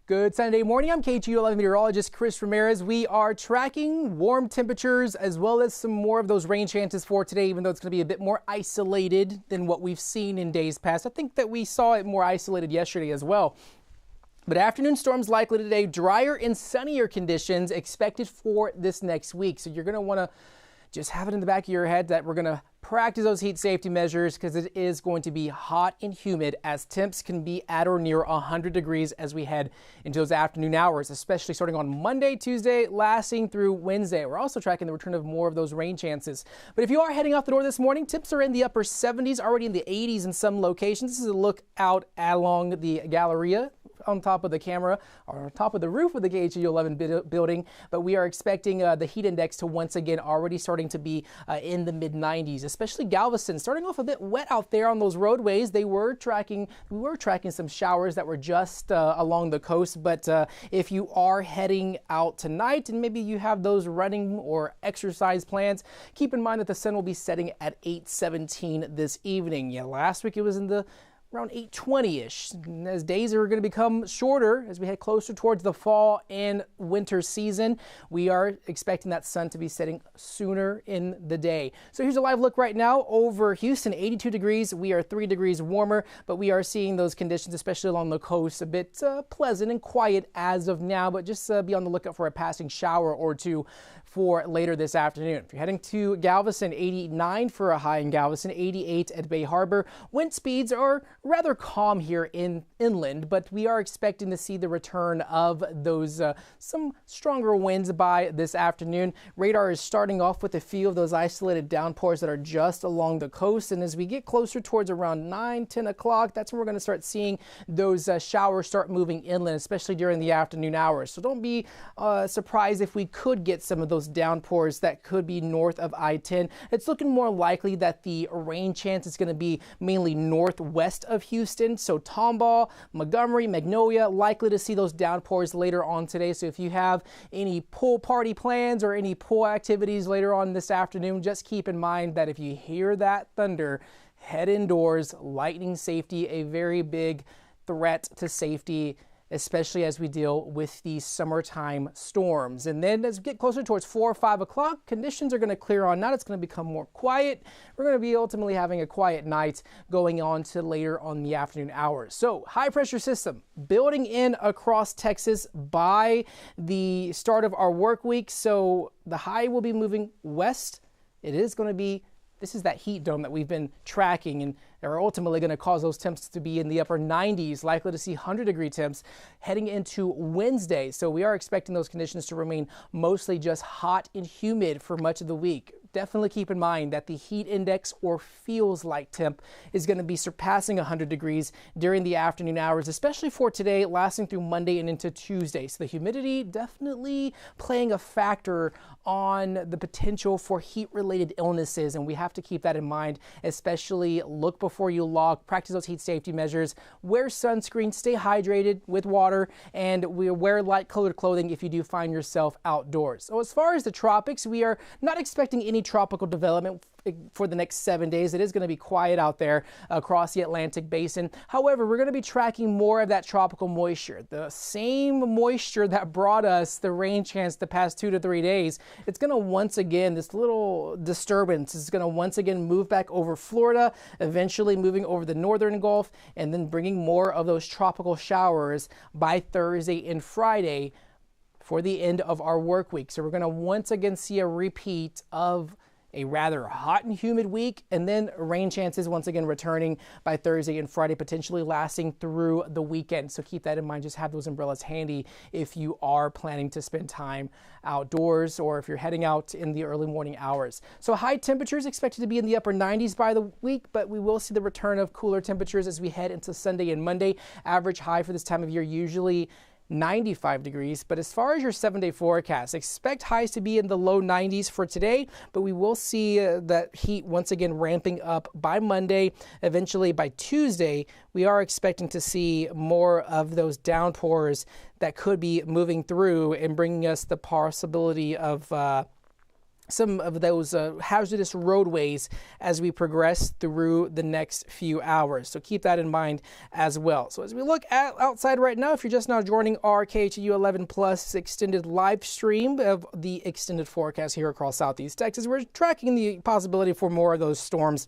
Good Sunday morning. I'm KHOU meteorologist Chris Ramirez. We are tracking warm temperatures as well as some more of those rain chances for today, even though it's going to be a bit more isolated than what we've seen in days past. I think that we saw it more isolated yesterday as well. But afternoon storms likely today, drier and sunnier conditions expected for this next week. So you're going to want to just have it in the back of your head that we're going to practice those heat safety measures because it is going to be hot and humid as temps can be at or near 100 degrees as we head into those afternoon hours, especially starting on Monday, Tuesday, lasting through Wednesday. We're also tracking the return of more of those rain chances. But if you are heading out the door this morning, temps are in the upper 70s, already in the 80s in some locations. This is a look out along the Galleria on top of the camera or on top of the roof of the KHOU 11 building, but we are expecting the heat index to once again already starting to be in the mid 90s, especially Galveston starting off a bit wet out there on those roadways. We were tracking some showers that were just along the coast, but if you are heading out tonight and maybe you have those running or exercise plans, keep in mind that the sun will be setting at 8:17 this evening. Yeah, last week it was in the around 8:20-ish. As days are going to become shorter as we head closer towards the fall and winter season, we are expecting that sun to be setting sooner in the day. So here's a live look right now over Houston, 82 degrees. We are 3 degrees warmer, but we are seeing those conditions, especially along the coast, a bit pleasant and quiet as of now, but just be on the lookout for a passing shower or two for later this afternoon. If you're heading to Galveston, 89 for a high in Galveston, 88 at Bay Harbor. Wind speeds are rather calm here inland, but we are expecting to see the return of those some stronger winds by this afternoon. Radar is starting off with a few of those isolated downpours that are just along the coast, and as we get closer towards around 9-10 o'clock, that's when we're going to start seeing those showers start moving inland, especially during the afternoon hours. So don't be surprised if we could get some of those downpours that could be north of I-10. It's looking more likely that the rain chance is going to be mainly northwest of Houston, so Tomball, Montgomery, Magnolia, likely to see those downpours later on today. So if you have any pool party plans or any pool activities later on this afternoon, just keep in mind that if you hear that thunder, head indoors. Lightning safety, a very big threat to safety, especially as we deal with these summertime storms. And then as we get closer towards 4 or 5 o'clock, conditions are going to clear on out. It's going to become more quiet. We're going to be ultimately having a quiet night going on to later on the afternoon hours. So high pressure system building in across Texas by the start of our work week. So the high will be moving west. This is that heat dome that we've been tracking and are ultimately going to cause those temps to be in the upper 90s, likely to see 100-degree temps heading into Wednesday. So we are expecting those conditions to remain mostly just hot and humid for much of the week. Definitely keep in mind that the heat index or feels like temp is going to be surpassing 100 degrees during the afternoon hours, especially for today, lasting through Monday and into Tuesday. So the humidity definitely playing a factor on the potential for heat-related illnesses, and we have to keep that in mind, especially look before you log, practice those heat safety measures, wear sunscreen, stay hydrated with water, and wear light-colored clothing if you do find yourself outdoors. So as far as the tropics, we are not expecting any tropical development for the next 7 days. It is going to be quiet out there across the Atlantic basin. However, we're going to be tracking more of that tropical moisture. The same moisture that brought us the rain chance the past 2 to 3 days. It's going to once again, this little disturbance is going to once again move back over Florida, eventually moving over the northern Gulf, and then bringing more of those tropical showers by Thursday and Friday for the end of our work week. So we're going to once again see a repeat of a rather hot and humid week, and then rain chances once again returning by Thursday and Friday, potentially lasting through the weekend. So keep that in mind. Just have those umbrellas handy if you are planning to spend time outdoors or if you're heading out in the early morning hours. So high temperatures expected to be in the upper 90s by the week, but we will see the return of cooler temperatures as we head into Sunday and Monday. Average high for this time of year usually 95 degrees, but as far as your 7-day forecast, expect highs to be in the low 90s for today, but we will see that heat once again ramping up by Monday. Eventually by Tuesday, we are expecting to see more of those downpours that could be moving through and bringing us the possibility of some of those hazardous roadways as we progress through the next few hours. So keep that in mind as well. So as we look outside right now, if you're just now joining our KHOU 11 Plus extended live stream of the extended forecast here across Southeast Texas, we're tracking the possibility for more of those storms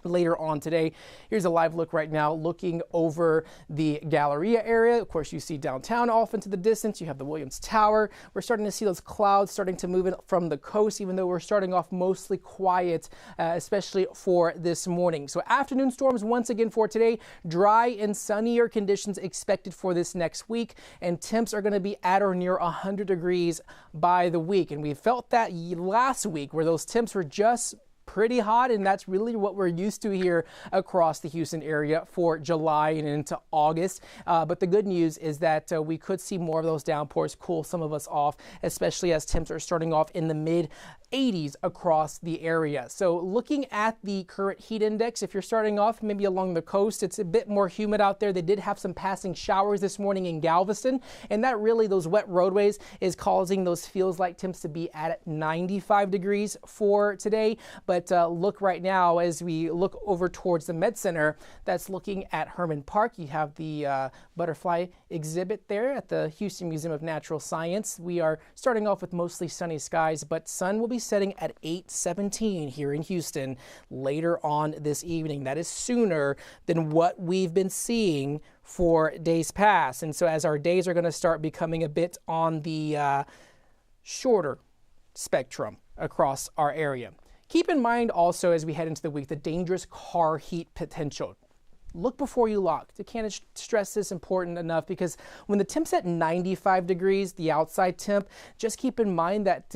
later on today. Here's a live look right now looking over the Galleria area. Of course, you see downtown off into the distance. You have the Williams Tower. We're starting to see those clouds starting to move in from the coast, even though we're starting off mostly quiet, especially for this morning. So afternoon storms once again for today. Dry and sunnier conditions expected for this next week, and temps are going to be at or near 100 degrees by the week. And we felt that last week where those temps were just pretty hot, and that's really what we're used to here across the Houston area for July and into August. But the good news is that we could see more of those downpours cool some of us off, especially as temps are starting off in the mid 80s across the area. So looking at the current heat index, if you're starting off maybe along the coast, it's a bit more humid out there. They did have some passing showers this morning in Galveston, and that really, those wet roadways, is causing those feels like temps to be at 95 degrees for today. But look right now as we look over towards the Med Center, that's looking at Herman Park. You have the butterfly exhibit there at the Houston Museum of Natural Science. We are starting off with mostly sunny skies, but sun will be setting at 8:17 here in Houston later on this evening. That is sooner than what we've been seeing for days past. And so as our days are going to start becoming a bit on the shorter spectrum across our area. Keep in mind also as we head into the week the dangerous car heat potential. Look before you lock. I can't stress this important enough, because when the temp's at 95 degrees, the outside temp, just keep in mind that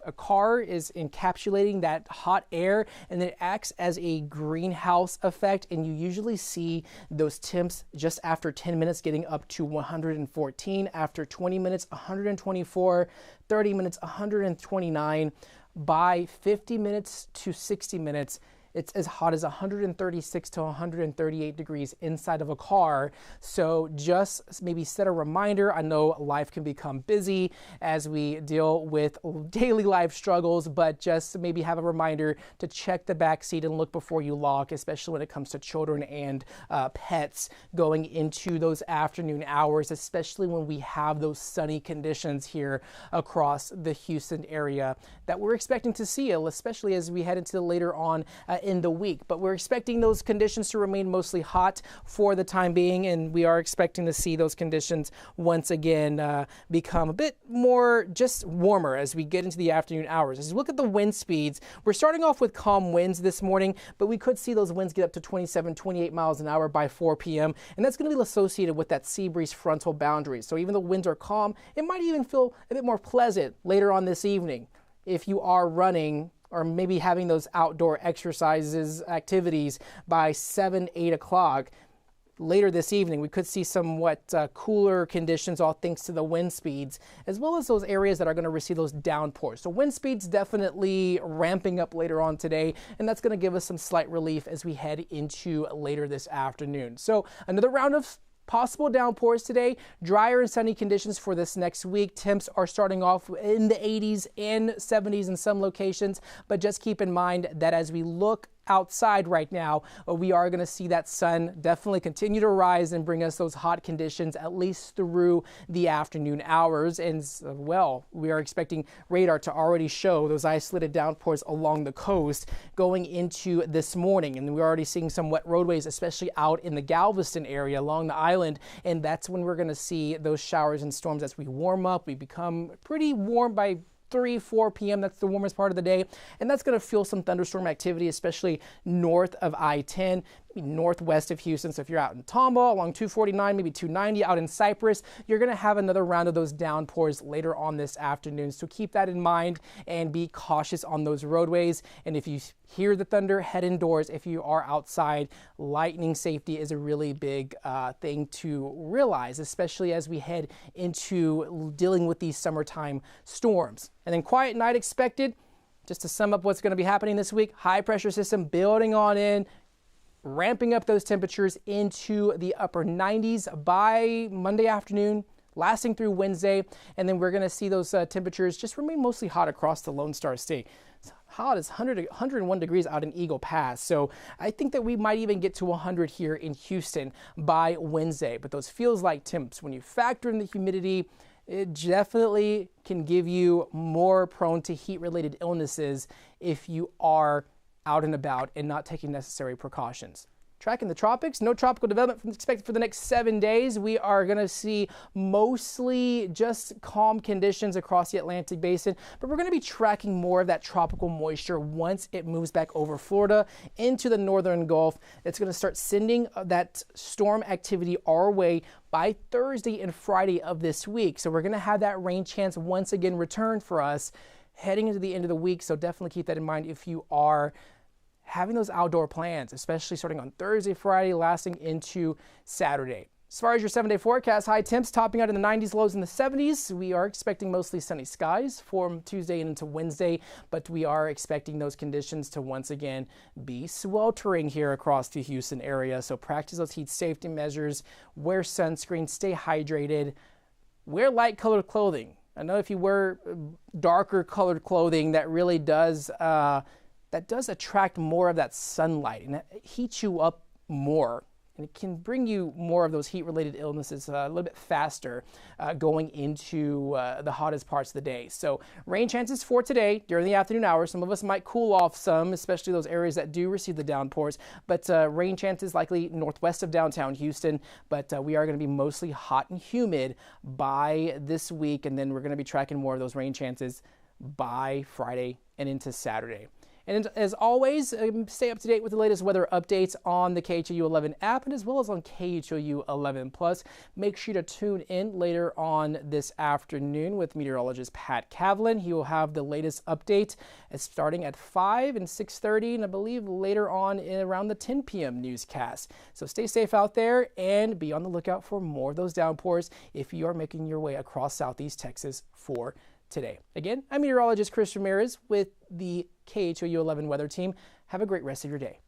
a car is encapsulating that hot air, and it acts as a greenhouse effect, and you usually see those temps just after 10 minutes getting up to 114, after 20 minutes 124, 30 minutes 129, by 50 minutes to 60 minutes it's as hot as 136 to 138 degrees inside of a car. So just maybe set a reminder. I know life can become busy as we deal with daily life struggles, but just maybe have a reminder to check the back seat and look before you lock, especially when it comes to children and pets going into those afternoon hours, especially when we have those sunny conditions here across the Houston area that we're expecting to see, especially as we head into later on in the week. But we're expecting those conditions to remain mostly hot for the time being, and we are expecting to see those conditions once again become a bit more just warmer as we get into the afternoon hours. As you look at the wind speeds, we're starting off with calm winds this morning, but we could see those winds get up to 27, 28 miles an hour by 4 p.m. and that's going to be associated with that sea breeze frontal boundary. So even though winds are calm, it might even feel a bit more pleasant later on this evening if you are running or maybe having those outdoor exercises, activities by 7, 8 o'clock. Later this evening, we could see somewhat cooler conditions, all thanks to the wind speeds, as well as those areas that are going to receive those downpours. So wind speeds definitely ramping up later on today, and that's going to give us some slight relief as we head into later this afternoon. So another round of possible downpours today, drier and sunny conditions for this next week. Temps are starting off in the 80s and 70s in some locations, but just keep in mind that as we look outside right now, we are going to see that sun definitely continue to rise and bring us those hot conditions at least through the afternoon hours. And well, we are expecting radar to already show those isolated downpours along the coast going into this morning. And we're already seeing some wet roadways, especially out in the Galveston area along the island. And that's when we're going to see those showers and storms as we warm up. We become pretty warm by 3, 4 p.m. That's the warmest part of the day, and that's going to fuel some thunderstorm activity, especially north of I-10, northwest of Houston. So if you're out in Tomball along 249, maybe 290 out in Cypress, you're going to have another round of those downpours later on this afternoon. So keep that in mind and be cautious on those roadways. And if you hear the thunder, head indoors. If you are outside, lightning safety is a really big thing to realize, especially as we head into dealing with these summertime storms. And then quiet night expected. Just to sum up what's going to be happening this week, high pressure system building on in, ramping up those temperatures into the upper 90s by Monday afternoon, lasting through Wednesday, and then we're going to see those temperatures just remain mostly hot across the Lone Star State. It's hot as 101 degrees out in Eagle Pass, so I think that we might even get to 100 here in Houston by Wednesday. But those feels like temps, when you factor in the humidity, it definitely can give you more prone to heat-related illnesses if you are out and about and not taking necessary precautions. Tracking the tropics, no tropical development expected for the next 7 days. We are going to see mostly just calm conditions across the Atlantic basin, but we're going to be tracking more of that tropical moisture once it moves back over Florida into the northern Gulf. It's going to start sending that storm activity our way by Thursday and Friday of this week. So we're going to have that rain chance once again return for us heading into the end of the week. So definitely keep that in mind if you are having those outdoor plans, especially starting on Thursday, Friday, lasting into Saturday. As far as your 7-day forecast, high temps topping out in the 90s, lows in the 70s. We are expecting mostly sunny skies from Tuesday and into Wednesday, but we are expecting those conditions to once again be sweltering here across the Houston area. So practice those heat safety measures, wear sunscreen, stay hydrated, wear light colored clothing. I know if you wear darker colored clothing, that really does attract more of that sunlight, and that heats you up more, and it can bring you more of those heat-related illnesses a little bit faster going into the hottest parts of the day. So rain chances for today during the afternoon hours. Some of us might cool off some, especially those areas that do receive the downpours, but rain chances likely northwest of downtown Houston, but we are going to be mostly hot and humid by this week, and then we're going to be tracking more of those rain chances by Friday and into Saturday. And as always, stay up to date with the latest weather updates on the KHOU 11 app and as well as on KHOU 11 Plus. Make sure to tune in later on this afternoon with meteorologist Pat Kavlin. He will have the latest update starting at 5 and 6:30, and I believe later on around the 10 p.m. newscast. So stay safe out there and be on the lookout for more of those downpours if you are making your way across Southeast Texas for today. Again, I'm meteorologist Chris Ramirez with the KHOU 11 weather team. Have a great rest of your day.